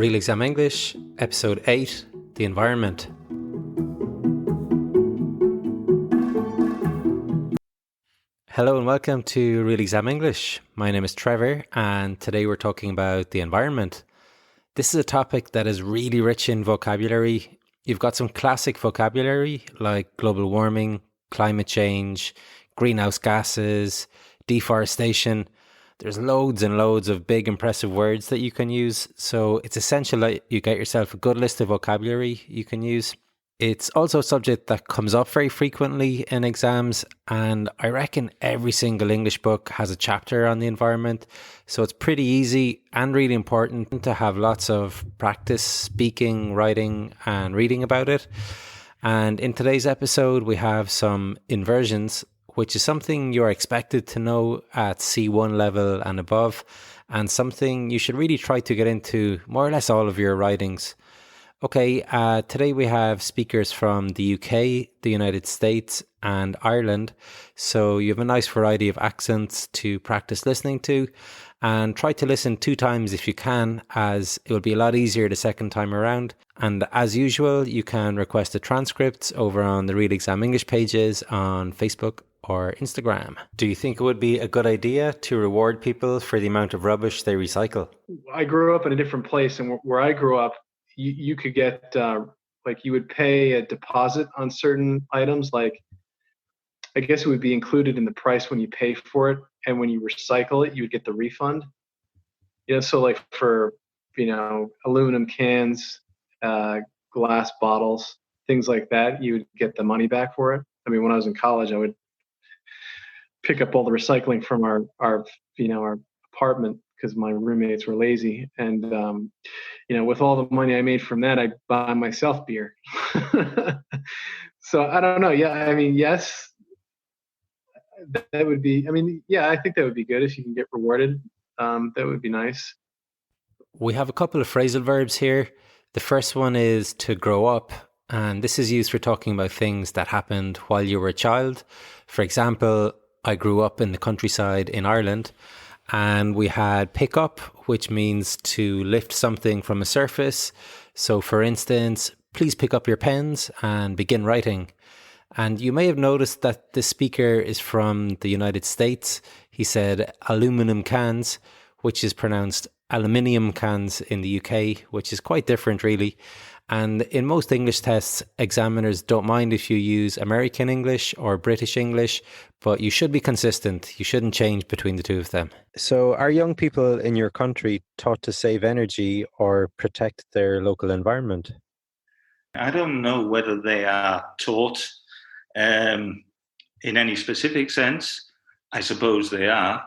Real Exam English, Episode 8, The Environment. Hello and welcome to Real Exam English. My name is Trevor and today we're talking about the environment. This is a topic that is really rich in vocabulary. You've got some classic vocabulary like global warming, climate change, greenhouse gases, deforestation. There's loads and loads of big impressive words that you can use. So it's essential that you get yourself a good list of vocabulary you can use. It's also a subject that comes up very frequently in exams, and I reckon every single English book has a chapter on the environment. So it's pretty easy and really important to have lots of practice speaking, writing and reading about it. And in today's episode, we have some inversions, which is something you're expected to know at C1 level and above, and something you should really try to get into more or less all of your writings. Okay, today we have speakers from the UK, the United States and Ireland. So you have a nice variety of accents to practice listening to, and try to listen 2 times if you can, as it will be a lot easier the second time around. And as usual, you can request the transcripts over on the Real Exam English pages on Facebook or Instagram. Do you think it would be a good idea to reward people for the amount of rubbish they recycle? I grew up in a different place, and where I grew up, you could get you would pay a deposit on certain items. Like, I guess it would be included in the price when you pay for it, and when you recycle it, you would get the refund. So like for aluminum cans, glass bottles, things like that, you would get the money back for it. I mean, when I was in college, I would pick up all the recycling from our apartment because my roommates were lazy, and with all the money I made from that, I buy myself beer. So I don't know. Yeah, I mean, yes, that would be. I mean, yeah, I think that would be good if you can get rewarded. That would be nice. We have a couple of phrasal verbs here. The first one is to grow up, and this is used for talking about things that happened while you were a child. For example, I grew up in the countryside in Ireland, and we had pick up, which means to lift something from a surface. So for instance, please pick up your pens and begin writing. And you may have noticed that the speaker is from the United States. He said aluminum cans, which is pronounced aluminium cans in the UK, which is quite different really. And in most English tests, examiners don't mind if you use American English or British English, but you should be consistent. You shouldn't change between the two of them. So are young people in your country taught to save energy or protect their local environment? I don't know whether they are taught in any specific sense. I suppose they are.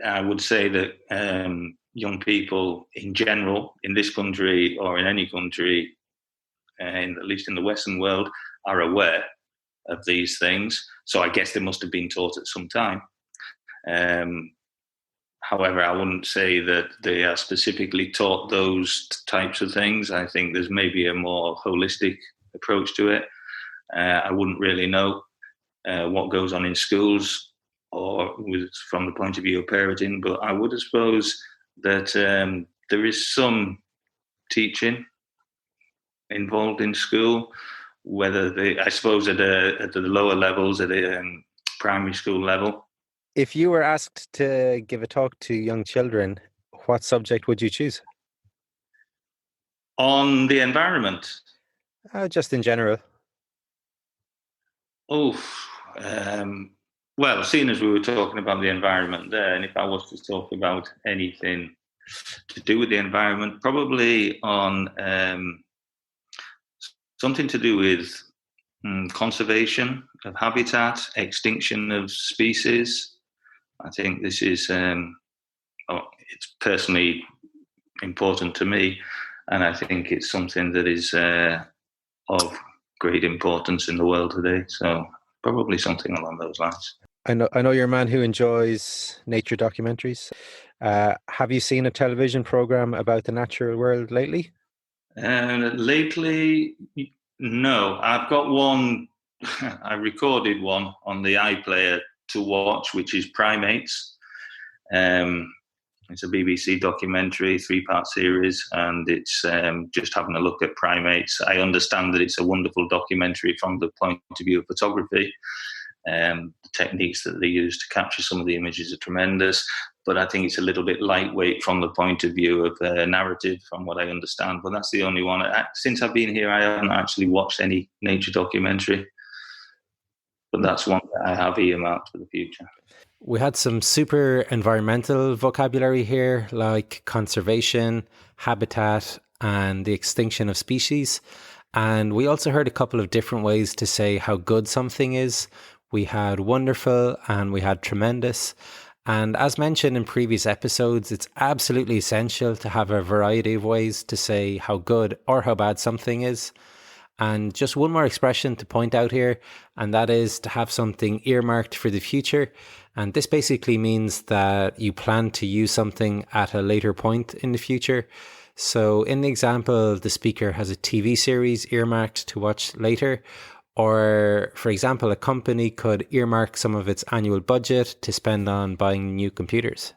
I would say that young people in general, in this country or in any country, at least in the Western world, are aware of these things. So I guess they must have been taught at some time. However, I wouldn't say that they are specifically taught those types of things. I think there's maybe a more holistic approach to it. I wouldn't really know what goes on in schools or from the point of view of parenting, but I would suppose that there is some teaching involved in school, whether I suppose at the lower levels, at the primary school level. If you were asked to give a talk to young children, what subject would you choose? On the environment? Just in general. Well, seeing as we were talking about the environment there, and if I was to talk about anything to do with the environment, probably on something to do with conservation of habitat, extinction of species. I think this is, it's personally important to me, and I think it's something that is of great importance in the world today. So probably something along those lines. I know you're a man who enjoys nature documentaries. Have you seen a television program about the natural world lately? Lately, no. I've got one. I recorded one on the iPlayer to watch, which is Primates. It's a BBC documentary, 3-part series, and it's just having a look at primates. I understand that it's a wonderful documentary from the point of view of photography. The techniques that they use to capture some of the images are tremendous, but I think it's a little bit lightweight from the point of view of narrative, from what I understand. But that's the only one. Since I've been here, I haven't actually watched any nature documentary, but that's one that I have earmarked for the future. We had some super environmental vocabulary here, like conservation, habitat, and the extinction of species. And we also heard a couple of different ways to say how good something is. We had wonderful and we had tremendous. And as mentioned in previous episodes, it's absolutely essential to have a variety of ways to say how good or how bad something is. And just one more expression to point out here, and that is to have something earmarked for the future. And this basically means that you plan to use something at a later point in the future. So in the example, the speaker has a TV series earmarked to watch later. Or, for example, a company could earmark some of its annual budget to spend on buying new computers.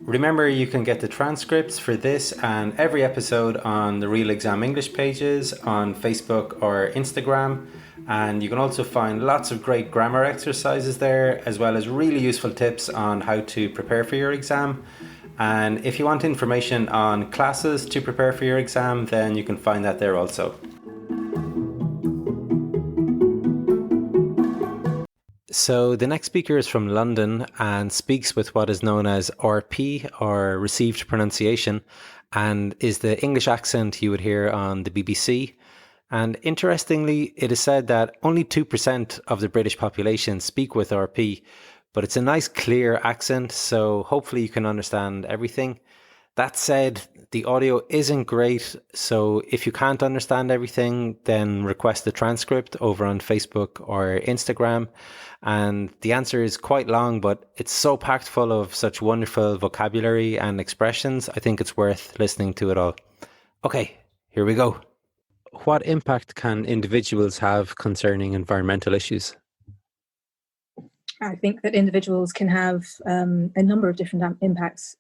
Remember, you can get the transcripts for this and every episode on the Real Exam English pages on Facebook or Instagram. And you can also find lots of great grammar exercises there, as well as really useful tips on how to prepare for your exam. And if you want information on classes to prepare for your exam, then you can find that there also. So the next speaker is from London and speaks with what is known as RP, or received pronunciation, and is the English accent you would hear on the BBC. And interestingly, it is said that only 2% of the British population speak with RP, but it's a nice clear accent, so hopefully you can understand everything. That said, the audio isn't great, so if you can't understand everything, then request the transcript over on Facebook or Instagram. And the answer is quite long, but it's so packed full of such wonderful vocabulary and expressions, I think it's worth listening to it all. Okay, here we go. What impact can individuals have concerning environmental issues? I think that individuals can have a number of different impacts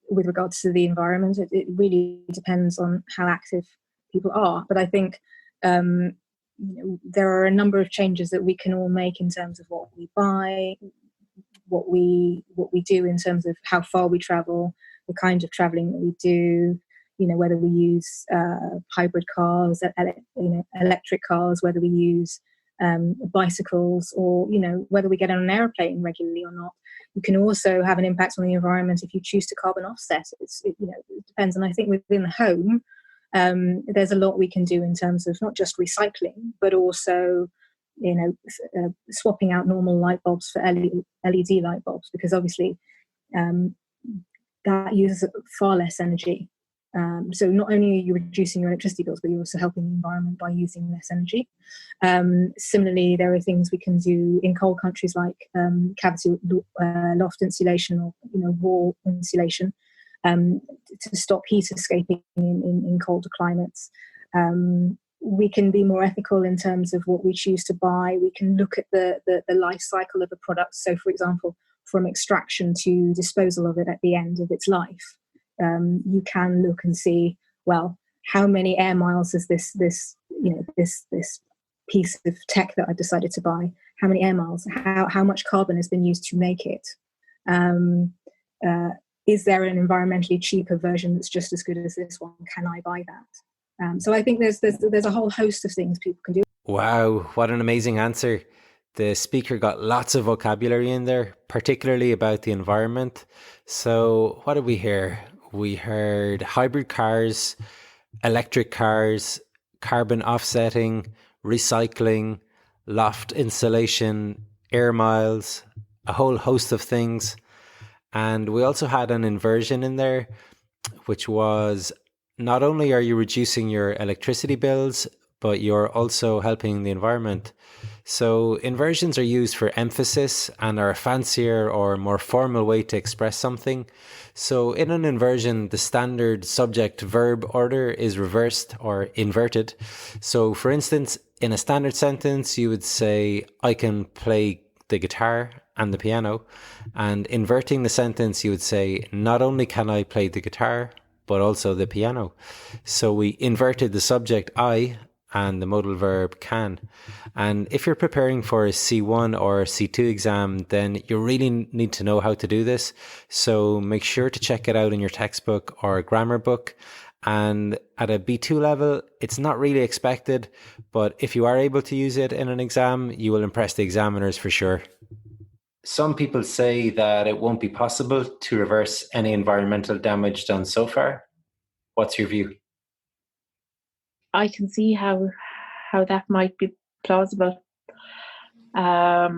with regards to the environment. It really depends on how active people are. But I think there are a number of changes that we can all make in terms of what we buy, what we do in terms of how far we travel, the kind of traveling that we do. Whether we use hybrid cars, electric cars, whether we use bicycles, or whether we get on an airplane regularly or not. You can also have an impact on the environment if you choose to carbon offset. It depends, and I think within the home, there's a lot we can do in terms of not just recycling, but also swapping out normal light bulbs for LED light bulbs, because obviously that uses far less energy. So not only are you reducing your electricity bills, but you're also helping the environment by using less energy. Similarly, there are things we can do in cold countries like cavity loft insulation, or wall insulation, to stop heat escaping in colder climates. We can be more ethical in terms of what we choose to buy. We can look at the life cycle of a product. So, for example, from extraction to disposal of it at the end of its life. You can look and see, well, how many air miles is this piece of tech that I decided to buy? How many air miles? How much carbon has been used to make it? Is there an environmentally cheaper version that's just as good as this one? Can I buy that? So I think there's a whole host of things people can do. Wow, what an amazing answer. The speaker got lots of vocabulary in there, particularly about the environment. So what did we hear? We heard hybrid cars, electric cars, carbon offsetting, recycling, loft insulation, air miles, a whole host of things. And we also had an inversion in there, which was not only are you reducing your electricity bills, but you're also helping the environment. So inversions are used for emphasis and are a fancier or more formal way to express something. So in an inversion, the standard subject-verb order is reversed or inverted. So for instance, in a standard sentence, you would say, I can play the guitar, and the piano. And inverting the sentence, you would say, not only can I play the guitar, but also the piano. So we inverted the subject I and the modal verb can. And if you're preparing for a C1 or C2 exam, then you really need to know how to do this. So make sure to check it out in your textbook or grammar book. And at a B2 level, it's not really expected, but if you are able to use it in an exam, you will impress the examiners for sure. Some people say that it won't be possible to reverse any environmental damage done so far. What's your view? I can see how that might be plausible. I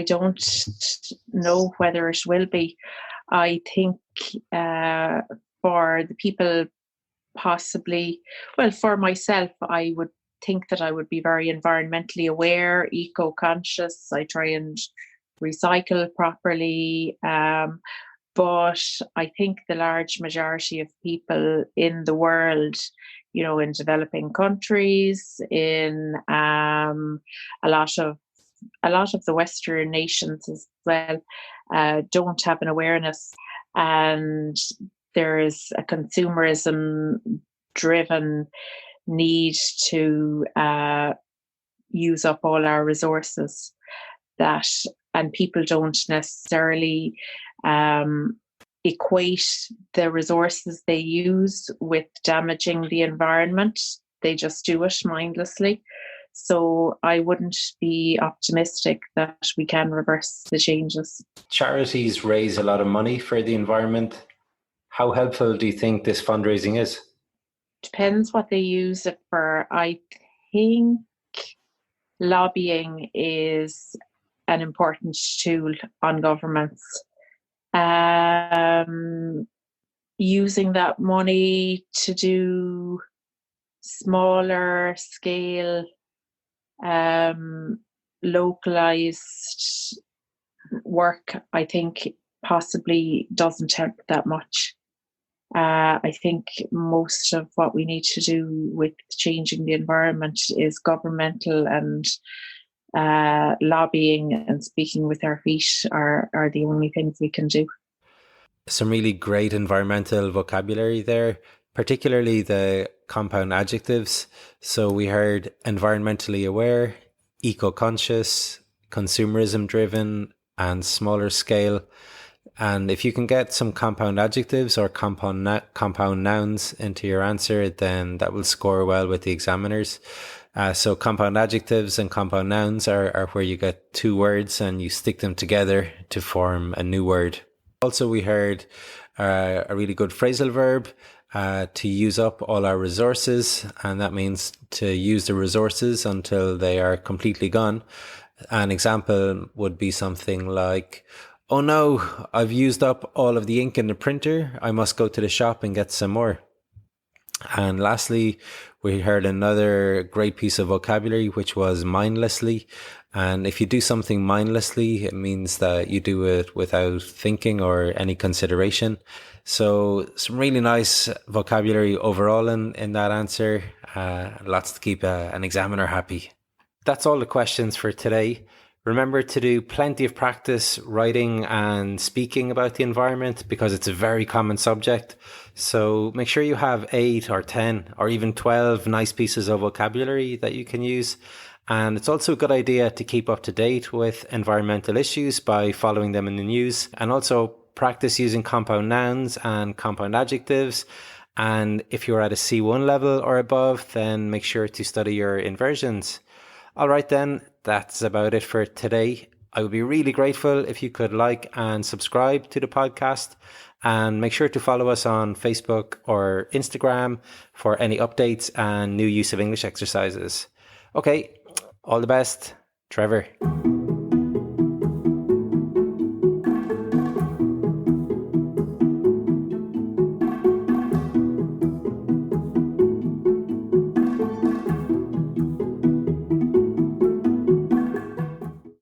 don't know whether it will be. I think for the people possibly, well, for myself, I would think that I would be very environmentally aware, eco-conscious. I try and recycle properly. But I think the large majority of people in the world, you know, in developing countries, in a lot of the Western nations as well, don't have an awareness, and there is a consumerism-driven need to use up all our resources, and people don't necessarily equate the resources they use with damaging the environment. They just do it mindlessly. So I wouldn't be optimistic that we can reverse the changes. Charities raise a lot of money for the environment. How helpful do you think this fundraising is? Depends what they use it for. I think lobbying is an important tool on governments. Using that money to do smaller scale, localized work, I think possibly doesn't help that much. I think most of what we need to do with changing the environment is governmental, and lobbying and speaking with our feet are the only things we can do. Some really great environmental vocabulary there, particularly the compound adjectives. So we heard environmentally aware, eco-conscious, consumerism driven, and smaller scale. And if you can get some compound adjectives or compound nouns into your answer, then that will score well with the examiners. So compound adjectives and compound nouns are where you get two words and you stick them together to form a new word. Also, we heard a really good phrasal verb, to use up all our resources, and that means to use the resources until they are completely gone. An example would be something like, oh no, I've used up all of the ink in the printer. I must go to the shop and get some more. And lastly, we heard another great piece of vocabulary, which was mindlessly. And if you do something mindlessly, it means that you do it without thinking or any consideration. So some really nice vocabulary overall in that answer. Lots to keep an examiner happy. That's all the questions for today. Remember to do plenty of practice writing and speaking about the environment, because it's a very common subject. So make sure you have 8 or 10 or even 12 nice pieces of vocabulary that you can use. And it's also a good idea to keep up to date with environmental issues by following them in the news, and also practice using compound nouns and compound adjectives. And if you're at a C1 level or above, then make sure to study your inversions. All right, then, that's about it for today. I would be really grateful if you could like and subscribe to the podcast, and make sure to follow us on Facebook or Instagram for any updates and new use of English exercises. Okay, all the best, Trevor.